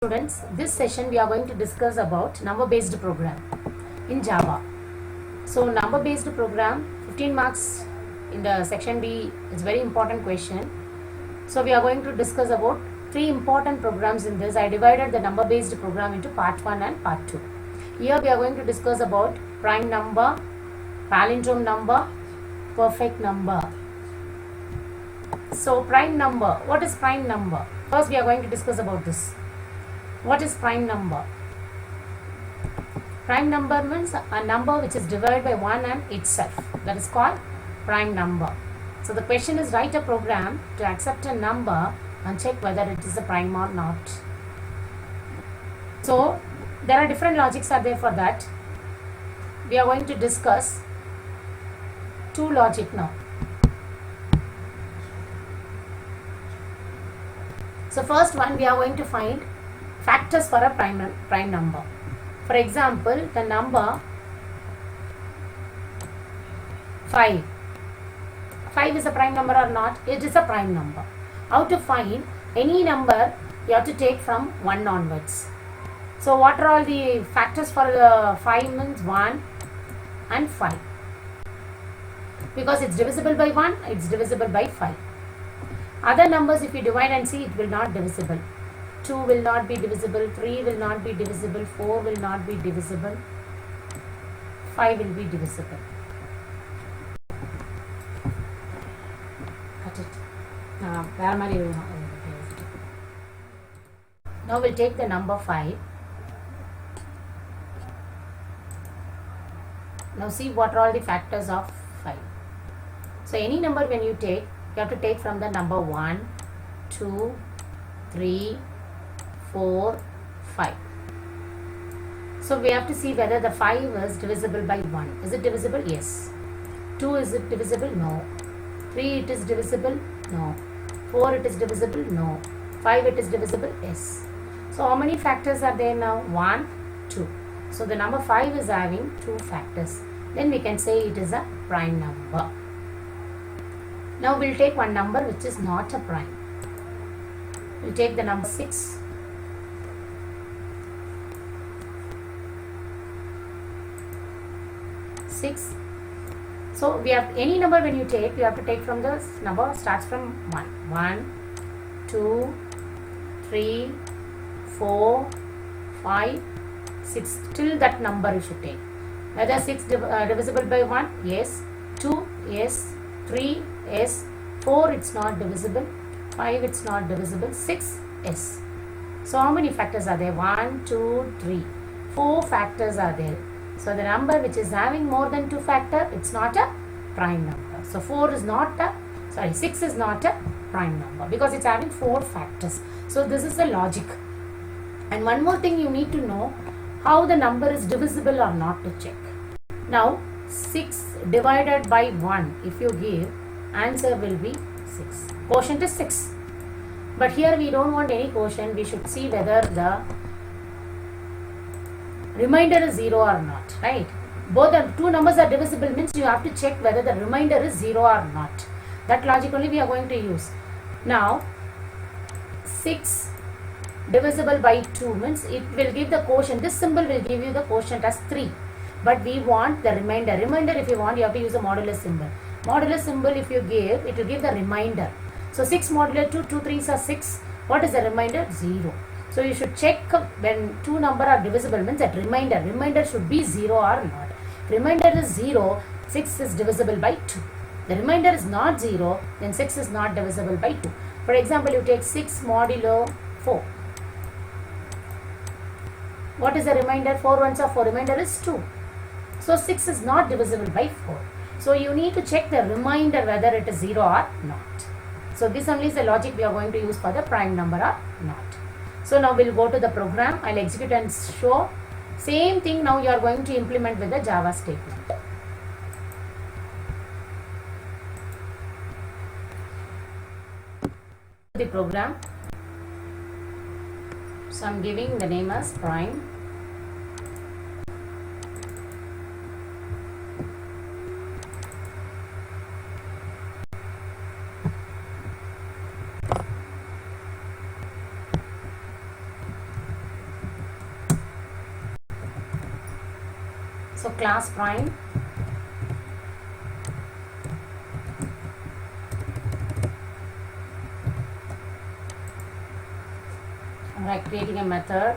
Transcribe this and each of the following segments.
Students, this session we are going to discuss about number based program in Java. So number based program, 15 marks in the section B is very important question. So we are going to discuss about three important programs in this. I divided the number based program into part 1 and part 2. Here we are going to discuss about prime number, palindrome number, perfect number. So prime number, what is prime number? First we are going to discuss about this. What is prime number? Prime number means a number which is divided by 1 and itself. That is called prime number. So the question is, write a program to accept a number and check whether it is a prime or not. So there are different logics are there for that. We are going to discuss two logic now. So first one, we are going to find factors for a prime number. For example, the number 5. 5 is a prime number or not? It is a prime number. How to find any number? You have to take from 1 onwards. So what are all the factors for the 5 means 1 and 5. Because it's divisible by 1, it's divisible by 5. Other numbers, if you divide and see, it will not divisible. 2 will not be divisible, 3 will not be divisible, 4 will not be divisible, 5 will be divisible. Cut it. Now we'll take the number 5. Now see what are all the factors of 5. So any number when you take, you have to take from the number 1, 2, 3, 4, 5. So we have to see whether the 5 is divisible by 1. Is it divisible? Yes. 2, is it divisible? No. 3, it is divisible? No. 4, it is divisible? No. 5, it is divisible? Yes. So how many factors are there now? 1, 2. So the number 5 is having 2 factors. Then we can say it is a prime number. Now we'll take one number which is not a prime. We'll take the number 6. So we have any number when you take, you have to take from the number starts from 1. 1, 2, 3, 4, 5, 6. Till that number you should take. Whether 6 divisible by 1? Yes. 2? Yes. 3? Yes. 4 it's not divisible. 5 it's not divisible. 6? Yes. So how many factors are there? 1, 2, 3. 4 factors are there. So the number which is having more than 2 factor, it's not a prime number. So 6 is not a prime number because it's having 4 factors. So this is the logic. And one more thing you need to know, how the number is divisible or not to check. Now 6 divided by 1, if you give, answer will be 6. Quotient is 6. But here we don't want any quotient. We should see whether the remainder is 0 or not, right? Both the two numbers are divisible means you have to check whether the remainder is 0 or not. That logic only we are going to use. Now 6 divisible by 2 means it will give the quotient. This symbol will give you the quotient as 3. But we want the remainder. Remainder, if you want, you have to use a modulus symbol. Modulus symbol, if you give, it will give the remainder. So 6 modulo 2, 2 3s are 6. What is the remainder? 0. So you should check when two numbers are divisible means that remainder should be 0 or not. If remainder is 0, 6 is divisible by 2. The remainder is not 0, then 6 is not divisible by 2. For example, you take 6 modulo 4. What is the remainder? 4 ones are 4. Remainder is 2. So 6 is not divisible by 4. So you need to check the remainder whether it is 0 or not. So this only is the logic we are going to use for the prime number or not. So now we'll go to the program. I'll execute and show. Same thing now you are going to implement with the Java statement. The program. So I'm giving the name as prime. So class prime. Alright, creating a method.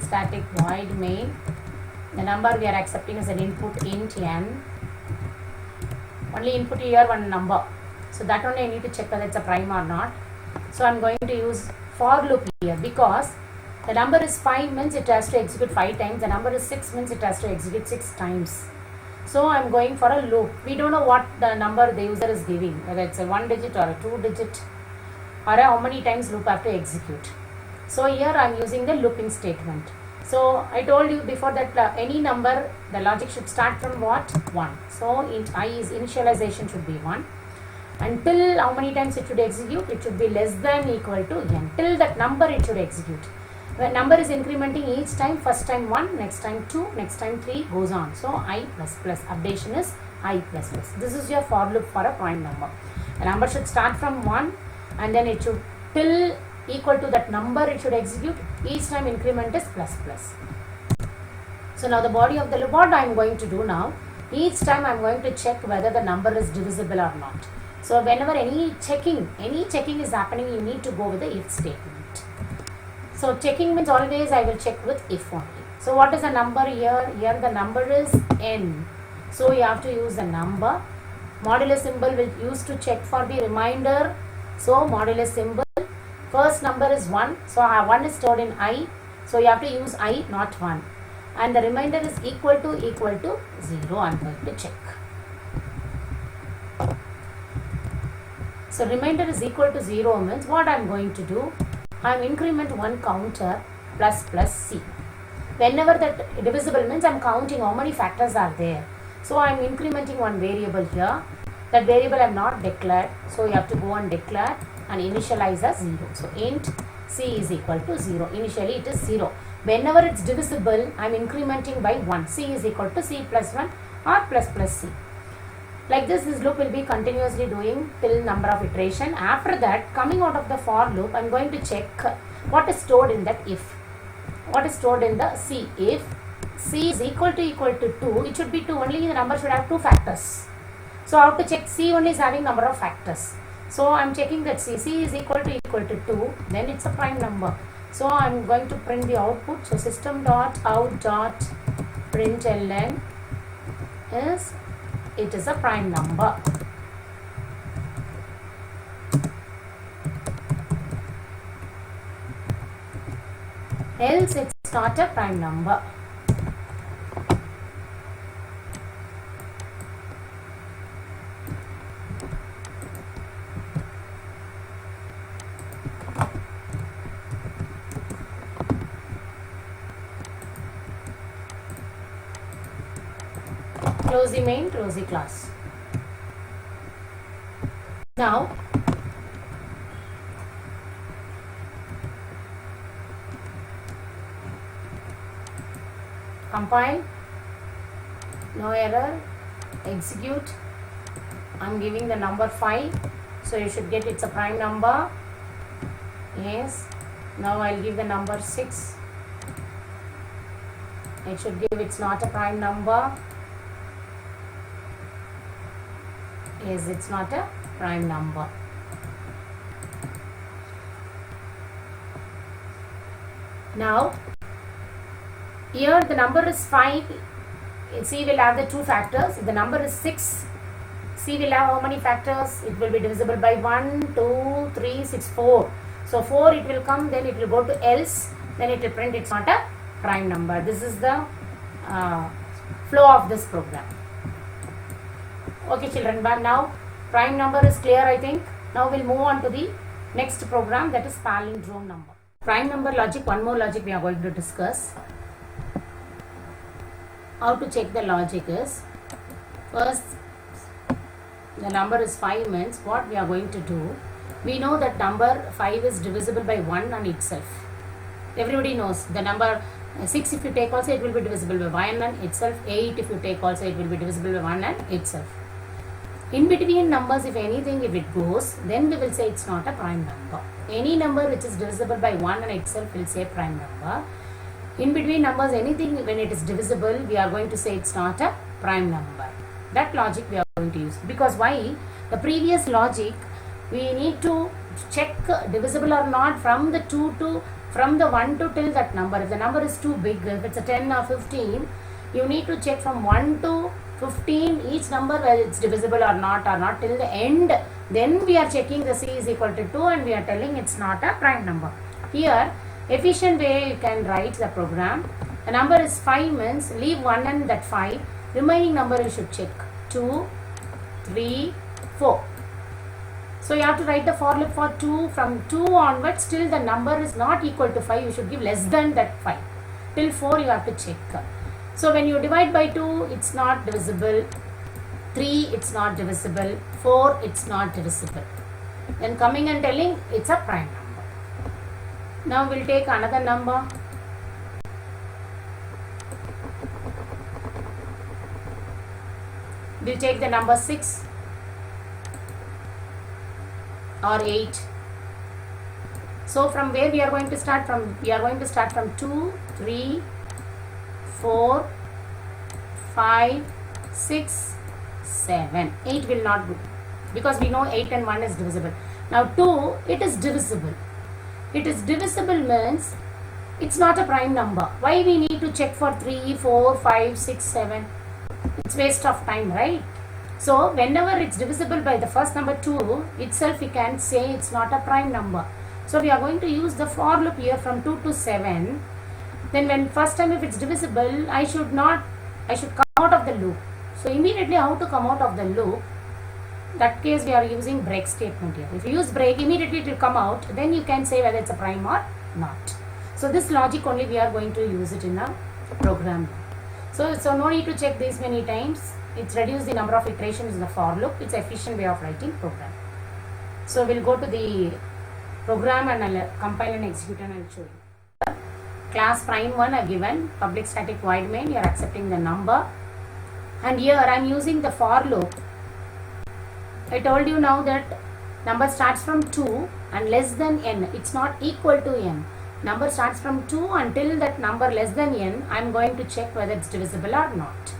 Static void main. The number we are accepting as an input int n. Only input here one number. So that only I need to check whether it's a prime or not. So I'm going to use for loop here because the number is 5 means it has to execute 5 times. The number is 6 means it has to execute 6 times. So I'm going for a loop. We don't know what the number the user is giving, whether it's a 1 digit or a 2 digit or how many times loop I have to execute. So here I'm using the looping statement. So I told you before that any number, the logic should start from what? 1. So I is initialization should be 1. Until how many times it should execute? It should be less than equal to n. Till that number it should execute. When number is incrementing each time, first time 1, next time 2, next time 3 goes on. So I plus plus, updation is I plus plus. This is your for loop for a prime number. The number should start from 1 and then it should till equal to that number it should execute. Each time increment is plus plus. So now the body of the loop, what I am going to do now, each time I am going to check whether the number is divisible or not. So whenever any checking is happening, you need to go with the if statement. So checking means always I will check with if only. So what is the number here? Here the number is n. So you have to use the number. Modulus symbol will use to check for the remainder. So modulus symbol. First number is 1. So 1 is stored in I. So you have to use I, not 1. And the remainder is equal to 0. I am going to check. So remainder is equal to 0 means what I am going to do? I am increment one counter plus plus c. Whenever that divisible means I am counting how many factors are there. So I am incrementing one variable here. That variable I have not declared. So you have to go and declare and initialize as 0. So int c is equal to 0. Initially it is 0. Whenever it's divisible, I am incrementing by 1. C is equal to c plus 1 or plus plus c. Like this loop will be continuously doing till number of iteration. After that, coming out of the for loop, I am going to check what is stored in that if. What is stored in the c. If c is equal to 2, it should be 2. Only the number should have 2 factors. So how to check? C only is having number of factors. So I am checking that c is equal to 2, then it's a prime number. So I am going to print the output. So system.out.println is it is a prime number. Else it's not a prime number. Close the main, close the class. Now, compile, no error, execute. I am giving the number 5, so you should get it's a prime number. Yes. Now I will give the number 6. It should give it's not a prime number. Yes, it's not a prime number. Now, here the number is 5. C will have the 2 factors. If the number is 6, C will have how many factors? It will be divisible by 1, 2, 3, 6, 4. So 4 it will come, then it will go to else, then it will print it's not a prime number. This is the flow of this program. Okay children, but now prime number is clear I think. Now we'll move on to the next program, that is palindrome number. Prime number logic, one more logic we are going to discuss. How to check the logic is, first the number is 5 means what we are going to do, we know that number 5 is divisible by 1 on itself. Everybody knows the number 6 if you take also it will be divisible by 1 and itself. 8 if you take also it will be divisible by 1 and itself. In between numbers, if anything, if it goes, then we will say it's not a prime number. Any number which is divisible by 1 and itself will say prime number. In between numbers, anything when it is divisible, we are going to say it's not a prime number. That logic we are going to use. Because why? The previous logic, we need to check divisible or not from the 1 to till that number. If the number is too big, if it's a 10 or 15, you need to check from 1 to 15 each number whether it's divisible or not till the end. Then we are checking the c is equal to 2 and we are telling it's not a prime number. Here, efficient way you can write the program. The number is 5 means leave 1 and that 5. Remaining number you should check 2, 3, 4. So you have to write the for loop for 2. From 2 onwards till the number is not equal to 5, you should give less than that 5. Till 4 you have to check. So when you divide by 2, it's not divisible. 3, it's not divisible. 4, it's not divisible. Then coming and telling it's a prime number. Now we'll take another number. We'll take the number 6 or 8. So from where we are going to start from? We are going to start from 2, 3, 4, 5, 6, 7. 8 will not go because we know 8 and 1 is divisible. Now 2, it is divisible. It is divisible means it's not a prime number. Why we need to check for 3, 4, 5, 6, 7? It's waste of time, right? So whenever it's divisible by the first number 2 itself, we can say it's not a prime number. So we are going to use the for loop here from 2 to 7. Then when first time if it's divisible, I should come out of the loop. So immediately how to come out of the loop? That case we are using break statement here. If you use break, immediately it will come out. Then you can say whether it's a prime or not. So this logic only we are going to use it in a program. So no need to check this many times. It's reduce the number of iterations in the for loop. It's an efficient way of writing program. So we'll go to the program and I'll compile and execute and I'll show you. Class prime 1 are given, public static void main, you are accepting the number. And here I am using the for loop. I told you now that number starts from 2 and less than n. It's not equal to n. Number starts from 2 until that number less than n. I am going to check whether it's divisible or not.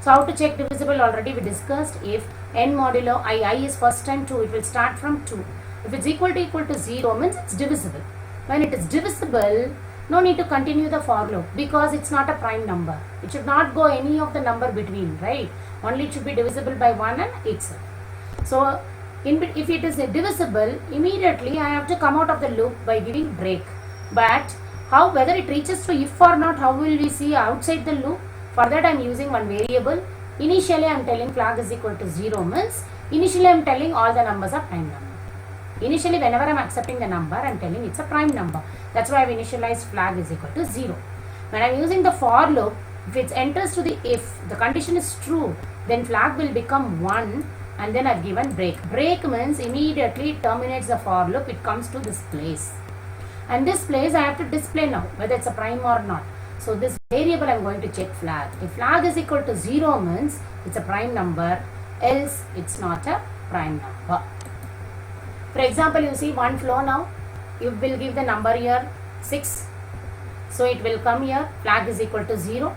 So how to check divisible already we discussed. If n modulo I is first time 2, it will start from 2. If it's equal to 0 means it's divisible. When it is divisible, no need to continue the for loop because it's not a prime number. It should not go any of the number between, right? Only it should be divisible by 1 and itself. So if it is divisible, immediately I have to come out of the loop by giving break. But whether it reaches to if or not, how will we see outside the loop? For that I am using one variable. Initially I am telling flag is equal to 0 means initially I am telling all the numbers are prime number. Initially whenever I am accepting the number I am telling it's a prime number. That's why I have initialized flag is equal to 0. When I am using the for loop, if it enters to the if the condition is true, then flag will become 1 and then I have given break. Break means immediately it terminates the for loop, it comes to this place. And this place I have to display now whether it's a prime or not. So this variable I am going to check flag. If flag is equal to 0 means it's a prime number, else it's not a prime number. For example, you see one flow now. You will give the number here 6. So it will come here, flag is equal to 0.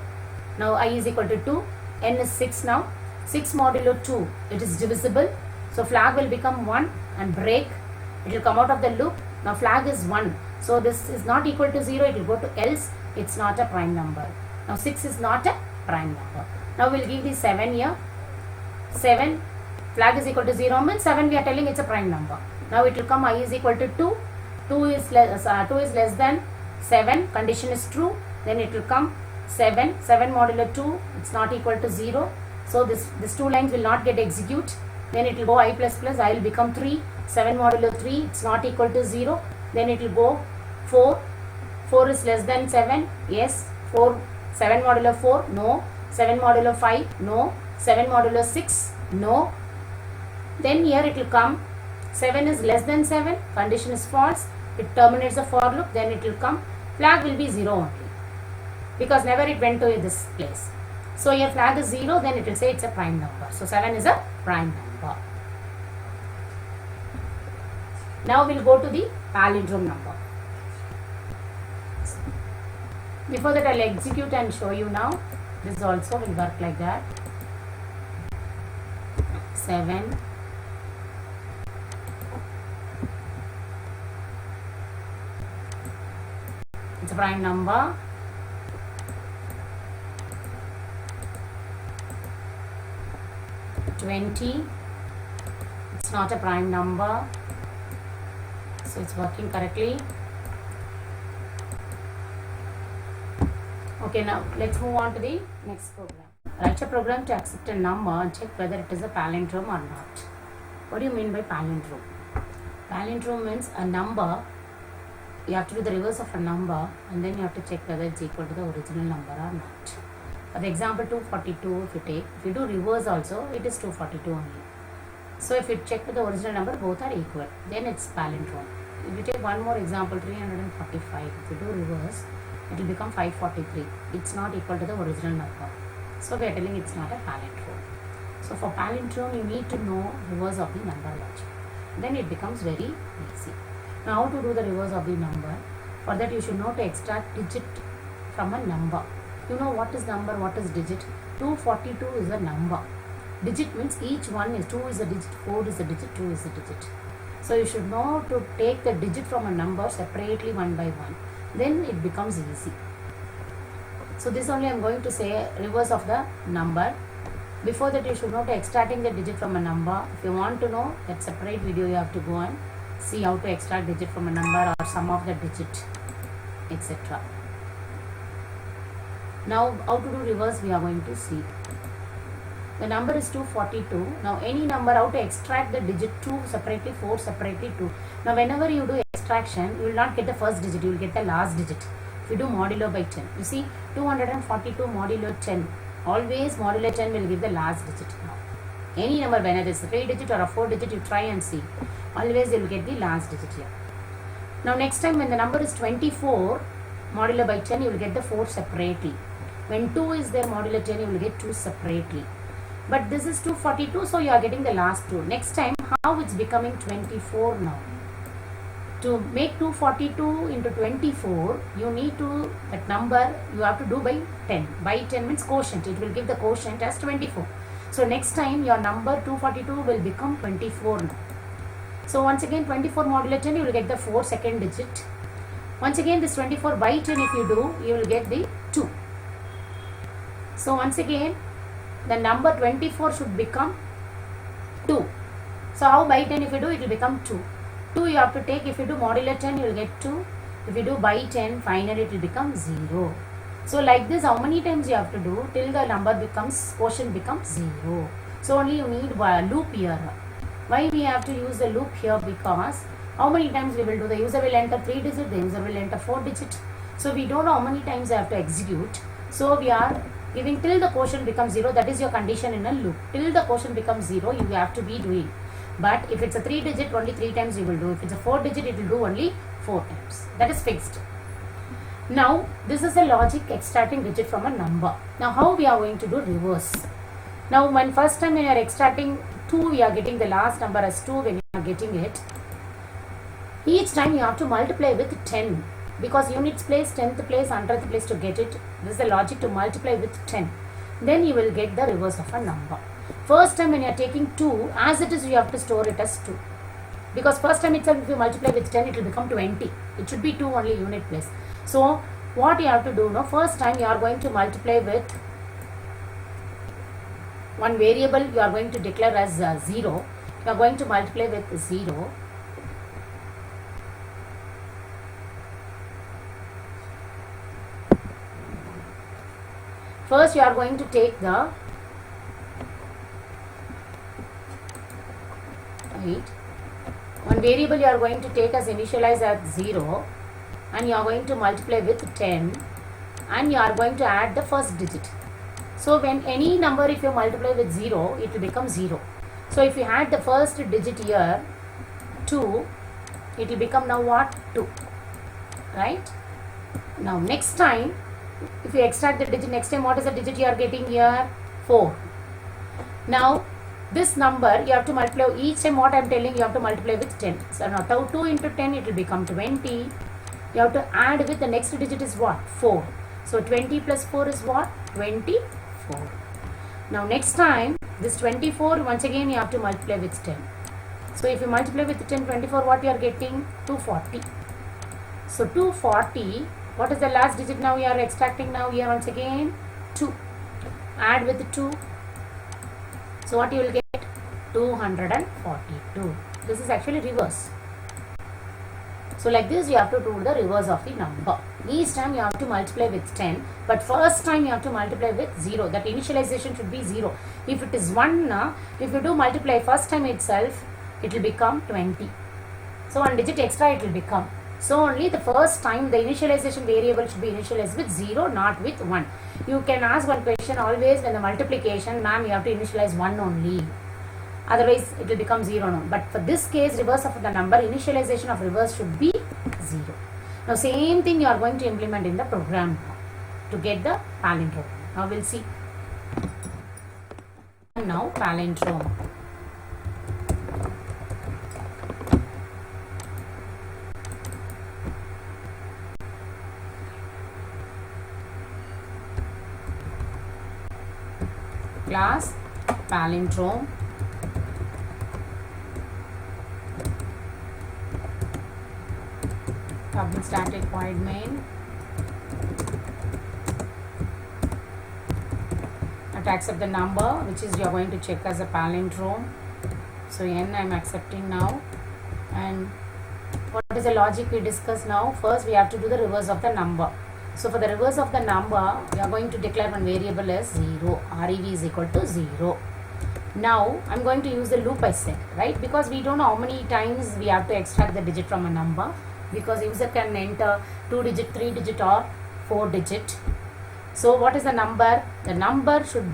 Now I is equal to 2, n is 6 now. 6 modulo 2, it is divisible. So flag will become 1 and break. It will come out of the loop. Now flag is 1. So this is not equal to 0, it will go to else. It's not a prime number. Now 6 is not a prime number. Now we'll give the 7 here. 7, flag is equal to 0 means 7 we are telling it's a prime number. Now it will come I is equal to 2. 2 is less than 7. Condition is true. Then it will come 7. 7 modulo 2. It's not equal to 0. So this two lines will not get execute. Then it will go I plus plus. I will become 3. 7 modulo 3. It's not equal to 0. Then it will go 4. 4 is less than 7. Yes. 4. 7 modulo 4. No. 7 modulo 5. No. 7 modulo 6. No. Then here it will come 7 is less than 7. Condition is false. It terminates the for loop. Then it will come. Flag will be 0 only. Because never it went to this place. So here flag is 0. Then it will say it's a prime number. So 7 is a prime number. Now we'll go to the palindrome number. Before that, I'll execute and show you now. This also will work like that. 7. It's a prime number. 20. It's not a prime number. So it's working correctly. Okay, now let's move on to the next program. Write a program to accept a number and check whether it is a palindrome or not. What do you mean by palindrome? Palindrome means a number. You have to do the reverse of a number and then you have to check whether it's equal to the original number or not. For the example 242, if you do reverse also, it is 242 only. So if you check with the original number, both are equal. Then it's palindrome. If you take one more example, 345, if you do reverse, it will become 543. It's not equal to the original number. So we are telling it's not a palindrome. So for palindrome, you need to know reverse of the number logic. Then it becomes very easy. Now how to do the reverse of the number? For that you should know to extract digit from a number. You know what is number, what is digit? 242 is a number. Digit means each one is 2 is a digit, 4 is a digit, 2 is a digit. So you should know to take the digit from a number separately one by one. Then it becomes easy. So this only I am going to say reverse of the number. Before that you should know to extracting the digit from a number. If you want to know that separate video, you have to go and see how to extract digit from a number or sum of the digit, etc. Now how to do reverse we are going to see. The number is 242. Now any number, how to extract the digit 2 separately, 4 separately, 2. Now whenever you do extraction, you will not get the first digit, you will get the last digit. If you do modulo by 10, you see 242 modulo 10, always modulo 10 will give the last digit. Now any number, whether it is a 3 digit or a 4 digit, you try and see. Always you will get the last digit here. Now next time when the number is 24 modulo by 10, you will get the 4 separately. When 2 is there modulo 10, you will get 2 separately. But this is 242, so you are getting the last 2. Next time, how it's becoming 24 now? To make 242 into 24, you need to, that number, you have to do by 10. By 10 means quotient. It will give the quotient as 24. So next time, your number 242 will become 24 now. So once again, 24 modulo 10, you will get the 4 second digit. Once again, this 24 by 10, if you do, you will get the 2. So once again, the number 24 should become 2. So how by 10 if you do, it will become 2. 2 you have to take, if you do modulo 10, you will get 2. If you do by 10, finally it will become 0. So like this, how many times you have to do till the number becomes, quotient becomes 0. So only you need a loop here. Why we have to use the loop here? Because how many times we will do, the user will enter 3 digit, the user will enter 4 digit. So we don't know how many times you have to execute. So we are giving till the quotient becomes 0, that is your condition in a loop. Till the quotient becomes 0, you have to be doing. But if it's a 3 digit, only 3 times you will do. If it's a 4 digit, it will do only 4 times. That is fixed. Now, this is a logic extracting digit from a number. Now, how we are going to do reverse? Now, when first time when you are extracting 2, we are getting the last number as 2 when you are getting it. Each time you have to multiply with 10. Because units place, 10th place, 100th place to get it. This is the logic to multiply with 10. Then you will get the reverse of a number. First time when you are taking 2, as it is you have to store it as 2. Because first time itself if you multiply with 10, it will become 20. It should be 2 only unit place. So what you have to do now, first time you are going to multiply with one variable you are going to declare as 0. You are going to multiply with 0. First you are going to take the one variable you are going to take as initialize as 0 and you are going to multiply with 10 and you are going to add the first digit. So when any number if you multiply with 0, it will become 0. So if you add the first digit here 2, it will become now what? 2. Right? Now next time if you extract the digit, next time what is the digit you are getting here? 4. Now this number you have to multiply, each time what I am telling you have to multiply with 10. So now 2 into 10 it will become 20. You have to add with the next digit is what? 4. So 20 plus 4 is what? 24. Now next time, this 24, once again you have to multiply with 10. So if you multiply with 10, 24, what you are getting? 240. So 240, what is the last digit now you are extracting now here once again? 2. Add with 2. So what you will get? 242. This is actually reverse. So like this you have to do the reverse of the number. Each time you have to multiply with 10, but first time you have to multiply with 0. That initialization should be 0. If it is 1, if you do multiply first time itself, it will become 20. So 1 digit extra it will become. So only the first time the initialization variable should be initialized with 0, not with 1. You can ask one question always when the multiplication, ma'am, you have to initialize 1 only. Otherwise it will become 0 now. But for this case, reverse of the number, initialization of reverse should be 0. Now same thing you are going to implement in the program to get the palindrome. Now we'll see. Now palindrome. Class palindrome. Public static void main. To accept the number which is you are going to check as a palindrome. So n I am accepting now. And what is the logic we discuss now? First we have to do the reverse of the number. So for the reverse of the number, we are going to declare one variable as 0. REV is equal to 0. Now I am going to use the loop I said, right? Because we don't know how many times we have to extract the digit from a number. Because user can enter 2 digit, 3 digit or 4 digit. So what is the number? The number should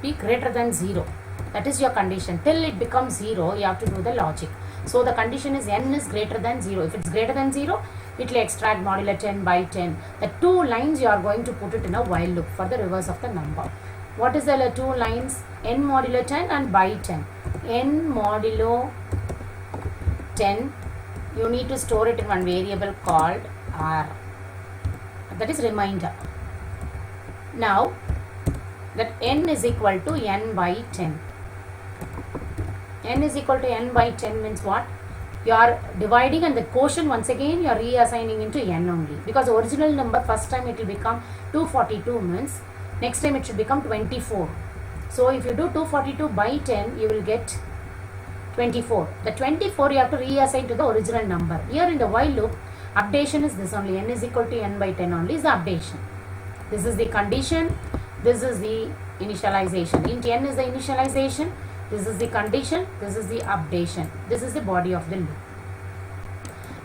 be greater than 0. That is your condition. Till it becomes 0, you have to do the logic. So the condition is n is greater than 0. If it's greater than 0, it will extract modulo 10 by 10. The 2 lines you are going to put it in a while loop for the reverse of the number. What is the 2 lines? N modulo 10 and by 10. N modulo 10. You need to store it in one variable called R. That is remainder. Now, that n is equal to n by 10. N is equal to n by 10 means what? You are dividing and the quotient once again you are reassigning into n only. Because the original number first time it will become 242 means next time it should become 24. So, if you do 242 by 10, you will get 24. The 24 you have to reassign to the original number. Here in the while loop, updation is this only. N is equal to n by 10 only is the updation. This is the condition. This is the initialization. Int n is the initialization. This is the condition. This is the updation. This is the body of the loop.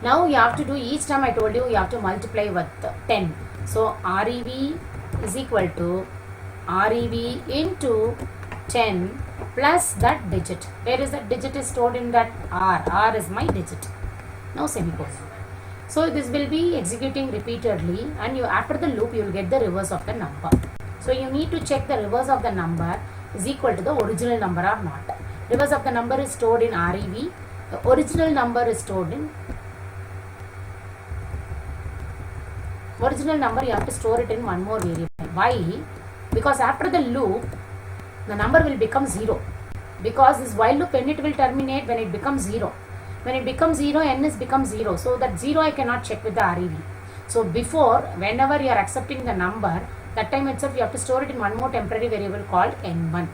Now you have to do each time I told you you have to multiply with 10. So REV is equal to REV into 10 plus that digit. Where is that digit is stored in that R? R is my digit. Now semicolon. So this will be executing repeatedly and you after the loop you will get the reverse of the number. So you need to check the reverse of the number is equal to the original number or not. Reverse of the number is stored in REV. The original number is stored in original number. You have to store it in one more variable. Why? Because after the loop the number will become 0. Because this while loop when it will terminate when it becomes 0. When it becomes 0, n is becomes 0. So that 0 I cannot check with the REV. So before, whenever you are accepting the number, that time itself you have to store it in one more temporary variable called n1.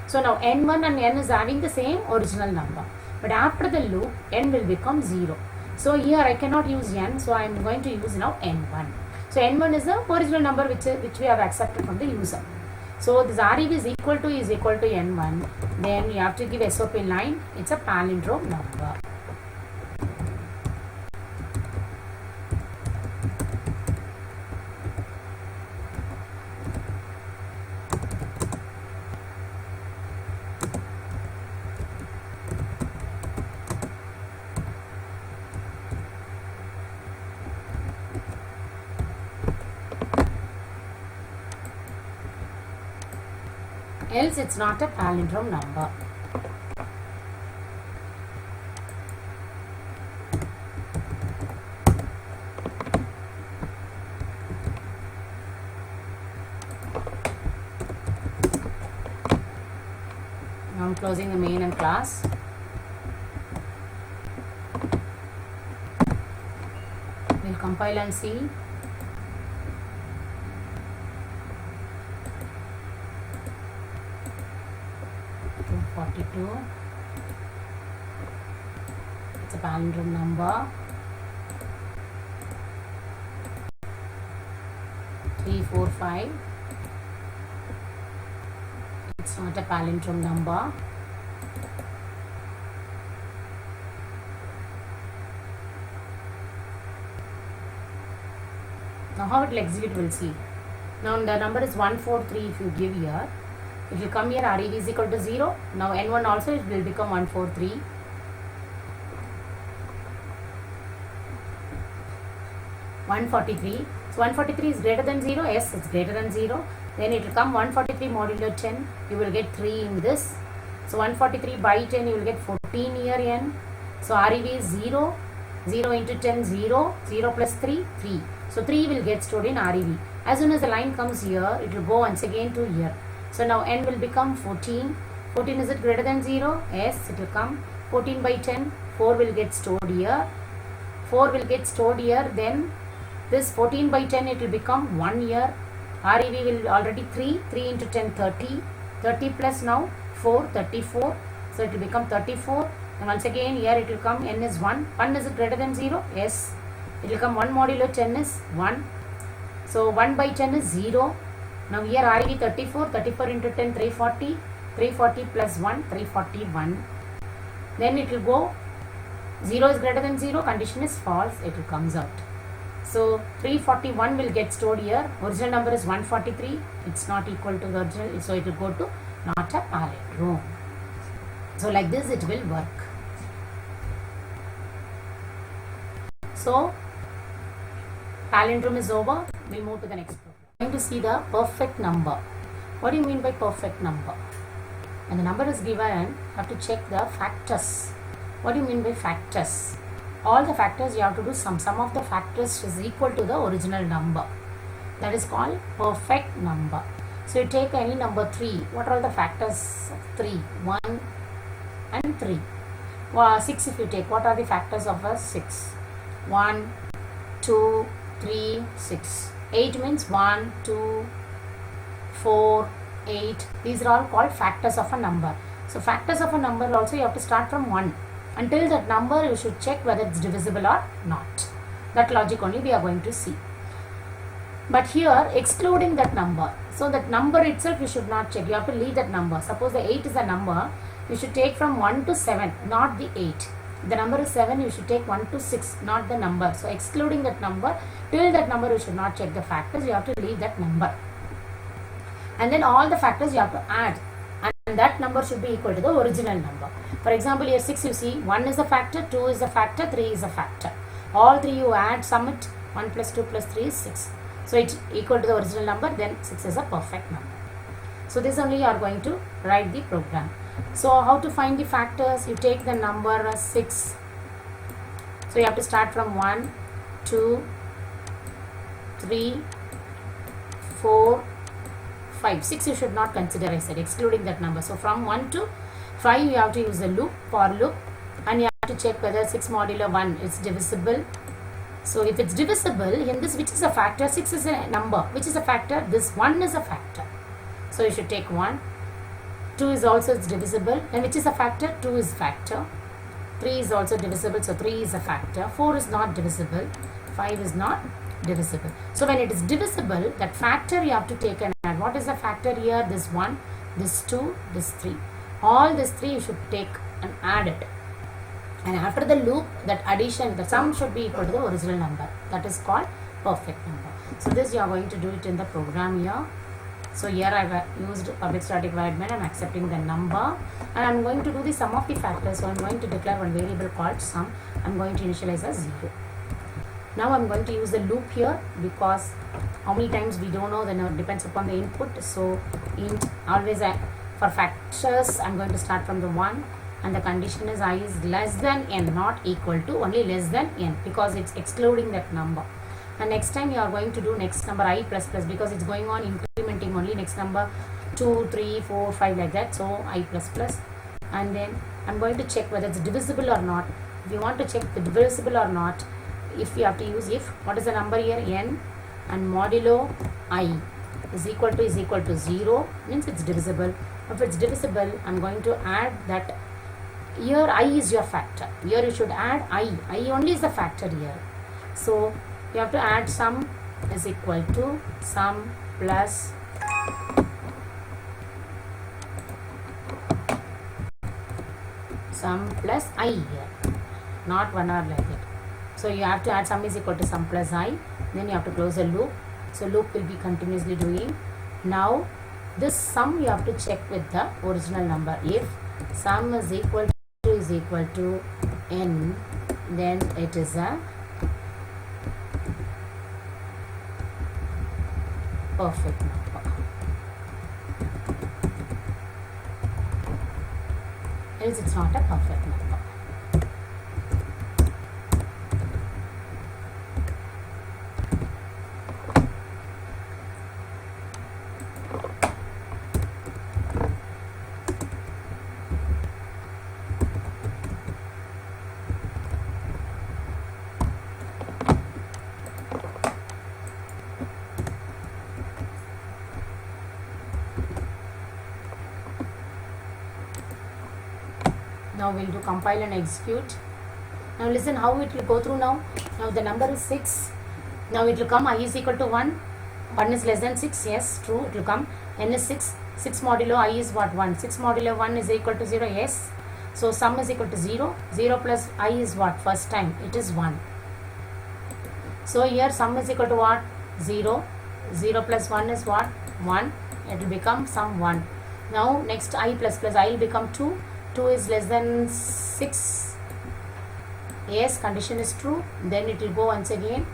So now n1 and n is having the same original number. But after the loop, n will become 0. So here I cannot use n. So I am going to use now n1. So n1 is the original number which we have accepted from the user. So this REV is equal to n1. Then you have to give SOP line. It's a palindrome number. Else it's not a palindrome number. closing the main and class. We'll compile and see. $242. It's a palindrome number. 345. It's not a palindrome number. Now how it will execute, we'll see. Now the number is 143 if you give here. If you come here, REV is equal to 0. Now N1 also it will become 143. So 143 is greater than 0. Yes, it's greater than 0. Then it will come 143 modulo 10. You will get 3 in this. So 143 by 10 you will get 14 here N. So REV is 0. 0 into 10 0. 0 plus 3 3. So 3 will get stored in REV. As soon as the line comes here, it will go once again to here. So now N will become 14. 14 is it greater than 0? Yes, it will come. 14 by 10. 4 will get stored here. 4 will get stored here. Then this 14 by 10 it will become 1 here. REV will already 3. 3 into 10 30. 30 plus now 4 34. So it will become 34. And once again here it will come N is 1. 1 is it greater than 0? Yes. It will come 1 modulo 10 is 1. So 1 by 10 is 0. Now here REV 34. 34 into 10 340. 340 plus 1 341. Then it will go 0 is greater than 0. Condition is false. It will comes out. So 341 will get stored here. Original number is 143. It's not equal to the original. So it will go to not a palindrome. So like this it will work. So palindrome is over. We'll move to the next program. We're going to see the perfect number. What do you mean by perfect number? When the number is given, you have to check the factors. What do you mean by factors? All the factors you have to do sum of the factors is equal to the original number. That is called perfect number. So you take any number 3. What are all the factors of 3? 1 and 3. 6 if you take. What are the factors of a 6? 1, 2, 3, 6. 8 means 1, 2, 4, 8. These are all called factors of a number. So factors of a number also you have to start from 1. Until that number you should check whether it's divisible or not. That logic only we are going to see. But here excluding that number. So that number itself you should not check. You have to leave that number. Suppose the 8 is a number. You should take from 1 to 7, not the 8. The number is 7, you should take 1 to 6, not the number. So excluding that number, till that number you should not check the factors. You have to leave that number. And then all the factors you have to add. And that number should be equal to the original number. For example, here 6 you see, 1 is a factor, 2 is a factor, 3 is a factor. All 3 you add, sum it, 1 plus 2 plus 3 is 6. So it's equal to the original number, then 6 is a perfect number. So this only you are going to write the program. So how to find the factors? You take the number 6. So you have to start from 1, 2, 3, 4, 5. 6 you should not consider, I said, excluding that number. So from 1 to 5 you have to use a loop, for loop, and you have to check whether 6 modulo 1 is divisible. So if it's divisible, in this which is a factor, 6 is a number, which is a factor, this 1 is a factor. So you should take 1. 2 is also divisible, and which is a factor, 2 is factor. 3 is also divisible, so 3 is a factor. 4 is not divisible, 5 is not divisible. So when it is divisible, that factor you have to take and add. What is the factor here? This 1, this 2, this 3. All these 3 you should take and add it. And after the loop, that addition, the sum should be equal to the original number. That is called perfect number. So this you are going to do it in the program here. So here I have used public static void main. I am accepting the number, and I am going to do the sum of the factors. So I am going to declare one variable called sum. I am going to initialize as 0. Now I am going to use the loop here, because how many times we don't know, then it depends upon the input. So int always for factors I am going to start from the 1, and the condition is I is less than n, not equal to, only less than n, because it's excluding that number. And next time you are going to do next number I plus plus, because it's going on incrementing only, next number 2, 3, 4, 5 like that. So I plus plus. and then I'm going to check whether it's divisible or not. If you want to check the divisible or not, if you have to use if, what is the number here? N, and modulo I is equal to 0, means it's divisible. If it's divisible, I'm going to add that. Here I is your factor. Here you should add I. I only is the factor here. So you have to add sum is equal to sum plus I here, not 1 or like it. So you have to add sum is equal to sum plus I, then you have to close the loop. So loop will be continuously doing. Now this sum you have to check with the original number. If sum is equal to n, then it is a perfect number. Else it's not a perfect number. Now we'll do compile and execute. Now listen how it will go through now. Now the number is 6. Now it will come I is equal to 1. 1 is less than 6. Yes, true. It will come. N is 6. 6 modulo I is what? 1. 6 modulo 1 is equal to 0. Yes. So sum is equal to 0. 0 plus I is what? First time. It is 1. So here sum is equal to what? 0. 0 plus 1 is what? 1. It will become sum 1. Now next I plus I will become 2. 2 is less than 6. Yes, condition is true. Then it will go once again.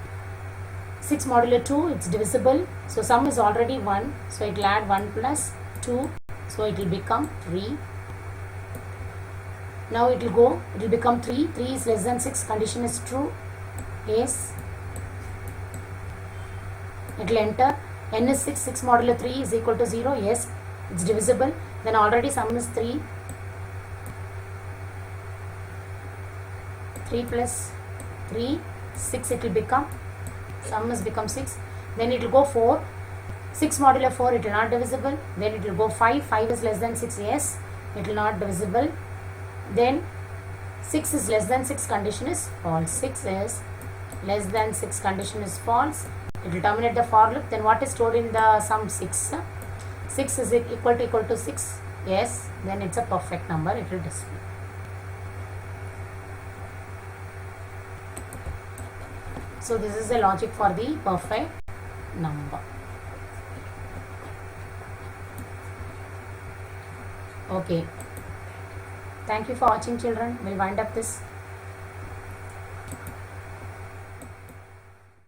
6 modulo 2, it's divisible. So sum is already 1. So it will add 1 plus 2. So it will become 3. Now it will go, it will become 3. 3 is less than 6. Condition is true. Yes. It will enter. N is 6. 6 modulo 3 is equal to 0. Yes, it's divisible. Then already sum is 3. 3 plus 3, 6 it will become. Sum has become 6. Then it will go 4. 6 modulo 4, it will not divisible. Then it will go 5. 5 is less than 6. Yes, it will not divisible. Then 6 is less than 6. Condition is false. 6 is less than 6. Condition is false. It will terminate the for loop. Then what is stored in the sum? 6. 6 is equal to 6. Yes, then it's a perfect number. It will display. So this is the logic for the perfect number. Okay. Thank you for watching, children. We'll wind up this.